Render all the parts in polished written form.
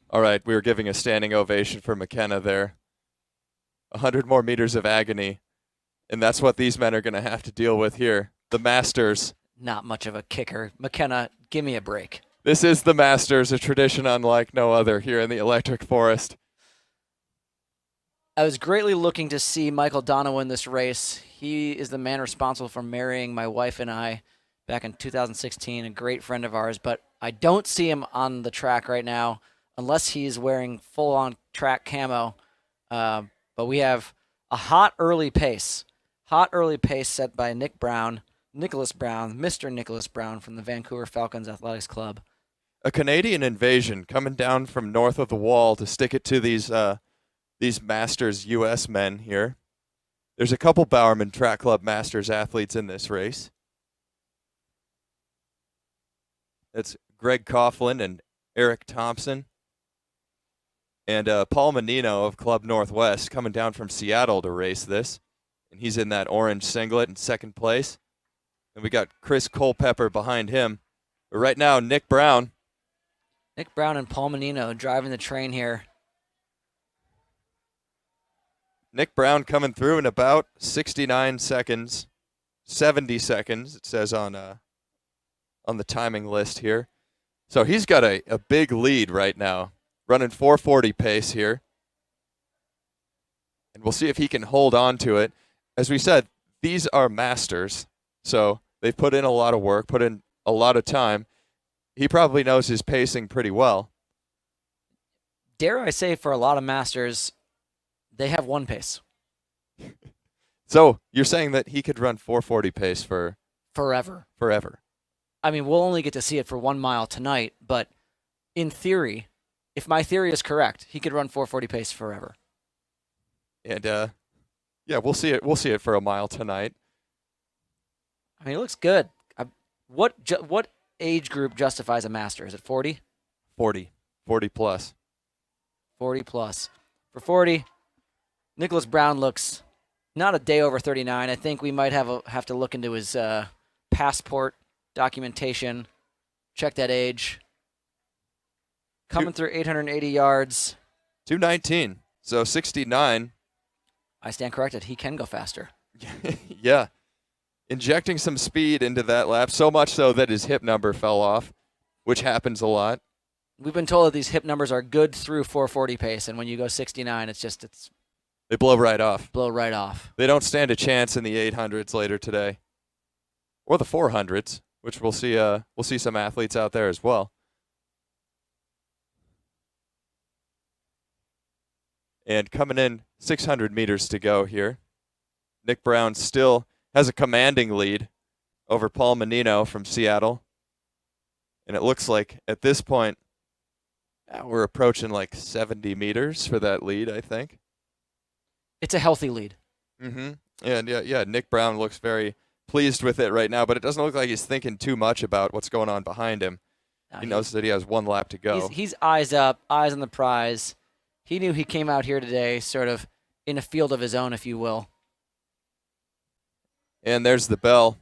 All right, we were giving a standing ovation for McKenna there. 100 more meters of agony, and that's what these men are going to have to deal with here. The Masters. Not much of a kicker. McKenna, give me a break. This is the Masters, a tradition unlike no other here in the Electric Forest. I was greatly looking to see Michael Donovan in this race. He is the man responsible for marrying my wife and I back in 2016, a great friend of ours, but I don't see him on the track right now unless he's wearing full-on track camo. But we have a hot early pace set by Nicholas Browne, Mr. Nicholas Browne from the Vancouver Falcons Athletics Club. A Canadian invasion coming down from north of the wall to stick it to these Masters U.S. men here. There's a couple Bowerman Track Club Masters athletes in this race. That's Greg Coughlan and Eric Thompson. And Paul Mannino of Club Northwest coming down from Seattle to race this. And he's in that orange singlet in second place. And we got Chris Culpepper behind him. But right now, Nick Browne. Nick Browne and Paul Mannino driving the train here. Nick Browne coming through in about 69 seconds. 70 seconds, it says on the timing list here. So he's got a big lead right now. Running 440 pace here. And we'll see if he can hold on to it. As we said, these are masters. So they've put in a lot of work, put in a lot of time. He probably knows his pacing pretty well. Dare I say, for a lot of masters, they have one pace. So you're saying that he could run 440 pace for forever. I mean, we'll only get to see it for 1 mile tonight, but in theory, if my theory is correct, he could run 440 pace forever. And yeah, we'll see it. We'll see it for a mile tonight. I mean, it looks good. What age group justifies a master? Is it 40? 40 plus. 40 plus. For 40, Nicholas Browne looks not a day over 39. I think we might have to look into his passport documentation, check that age. Coming through 880 yards. 219. So 69. I stand corrected. He can go faster. Yeah. Injecting some speed into that lap, so much so that his hip number fell off, which happens a lot. We've been told that these hip numbers are good through 440 pace, and when you go 69, it's they blow right off. They don't stand a chance in the 800s later today, or the 400s, which we'll see some athletes out there as well. And coming in 600 meters to go here, Nick Browne still has a commanding lead over Paul Mannino from Seattle. And it looks like at this point, we're approaching like 70 meters for that lead, I think. It's a healthy lead. Mm-hmm. And yeah, Nick Browne looks very pleased with it right now, but it doesn't look like he's thinking too much about what's going on behind him. He knows that he has 1 lap to go. He's eyes up, eyes on the prize. He knew he came out here today sort of in a field of his own, if you will. And there's the bell.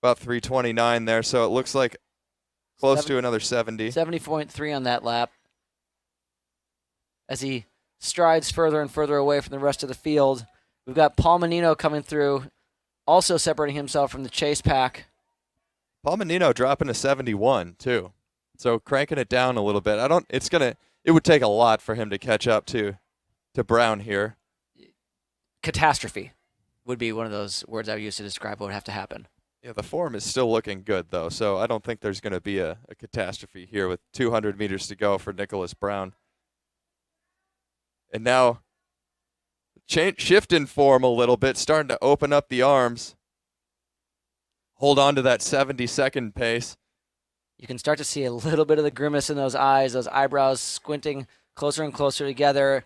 About 329 there, so it looks like close to another 70. 70.3 on that lap. As he strides further and further away from the rest of the field. We've got Paul Mannino coming through, also separating himself from the chase pack. Paul Mannino dropping to 71 too. So cranking it down a little bit. It would take a lot for him to catch up to Browne here. Catastrophe would be one of those words I would use to describe what would have to happen. Yeah, the form is still looking good, though, so I don't think there's going to be a catastrophe here with 200 meters to go for Nicholas Browne. And now, shift in form a little bit, starting to open up the arms. Hold on to that 70-second pace. You can start to see a little bit of the grimace in those eyes, those eyebrows squinting closer and closer together.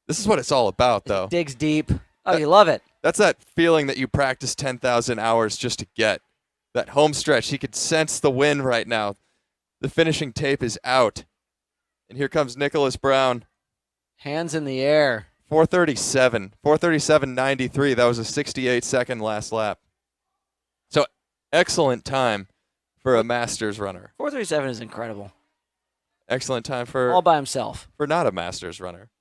This is what it's all about, though. It digs deep. Oh, you love it. That's that feeling that you practice 10,000 hours just to get. That home stretch. He could sense the win right now. The finishing tape is out. And here comes Nicholas Browne. Hands in the air. 437.93. That was a 68-second last lap. So excellent time for a Masters runner. 4:37 is incredible. Excellent time for All by himself. for not a Masters runner.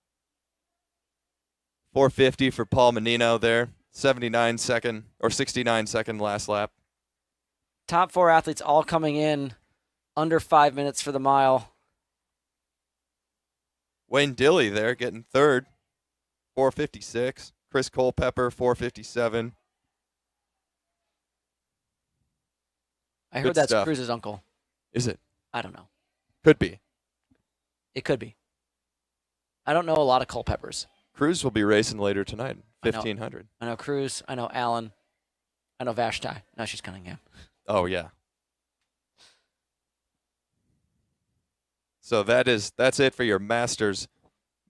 4:50 for Paul Mannino there. 69-second last lap. Top 4 athletes all coming in under 5 minutes for the mile. Wayne Dilly there getting third. 4:56. Chris Culpepper 4:57. I Good heard that's stuff. Cruz's uncle. Is it? I don't know. Could be. It could be. I don't know a lot of Culpeppers. Cruz will be racing later tonight, I know. 1500. I know Cruz. I know Allen. I know Vashti. Now she's Cunningham. Oh yeah. So that's it for your Masters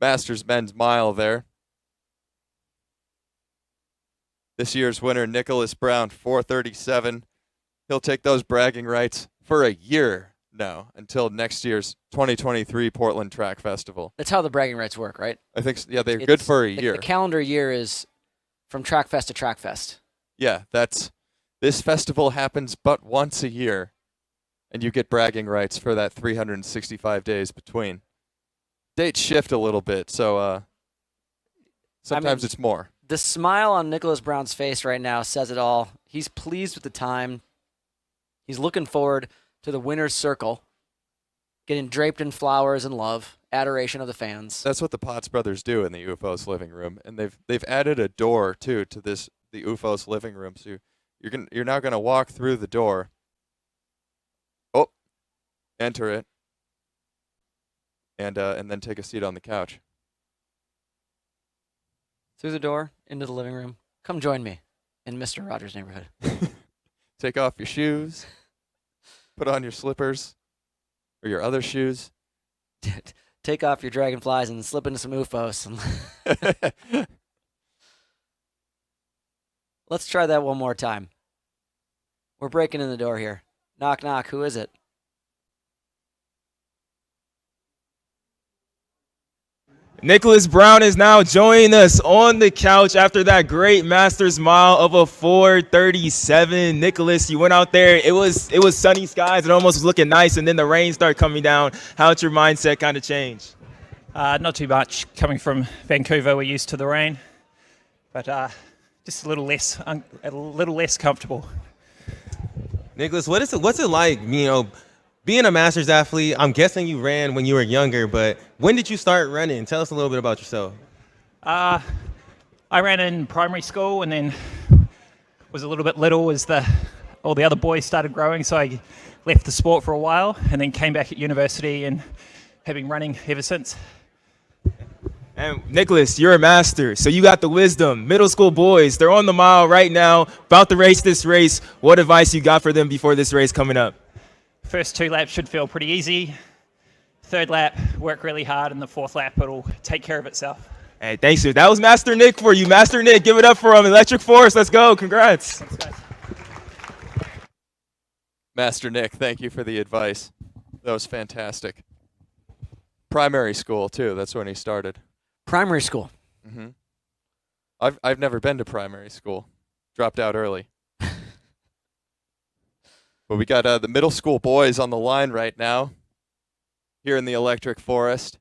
men's mile there. This year's winner, Nicholas Browne, 4:37. He'll take those bragging rights for a year now until next year's 2023 Portland Track Festival. That's how the bragging rights work, right? I think so. Yeah, they're good for a year. The calendar year is from Track Fest to Track Fest. Yeah, this festival happens but once a year, and you get bragging rights for that 365 days between. Dates shift a little bit, so sometimes it's more. The smile on Nicholas Browne's face right now says it all. He's pleased with the time. He's looking forward to the winner's circle, getting draped in flowers and love, adoration of the fans. That's what the Potts brothers do in the UFOs living room, and they've added a door too to the UFOs living room. So you're now gonna walk through the door. Oh, enter it, and then take a seat on the couch. Through the door, into the living room. Come join me in Mr. Rogers' neighborhood. Take off your shoes, put on your slippers, or your other shoes. Take off your dragonflies and slip into some UFOs. Let's try that one more time. We're breaking in the door here. Knock, knock. Who is it? Nicholas Browne is now joining us on the couch after that great Masters mile of a 4:37. Nicholas, you went out there. It was sunny skies. It almost was looking nice, and then the rain started coming down. How'd your mindset kind of change? Not too much. Coming from Vancouver, we're used to the rain, but just a little less comfortable. Nicholas, what's it like, being a Masters athlete? I'm guessing you ran when you were younger, but when did you start running? Tell us a little bit about yourself. I ran in primary school and then was a little bit little as all the other boys started growing, so I left the sport for a while and then came back at university and have been running ever since. And Nicholas, you're a master, so you got the wisdom. Middle school boys, they're on the mile right now, about to race this race. What advice you got for them before this race coming up? First 2 laps should feel pretty easy. Third lap, work really hard, and the fourth lap, it'll take care of itself. Hey, thanks, dude. That was Master Nick for you. Master Nick, give it up for him. Electric Force, let's go. Congrats. Thanks, guys. Master Nick, thank you for the advice. That was fantastic. Primary school too. That's when he started. Primary school. Mm-hmm. I've never been to primary school. Dropped out early. But we got the middle school boys on the line right now here in the Electric Forest.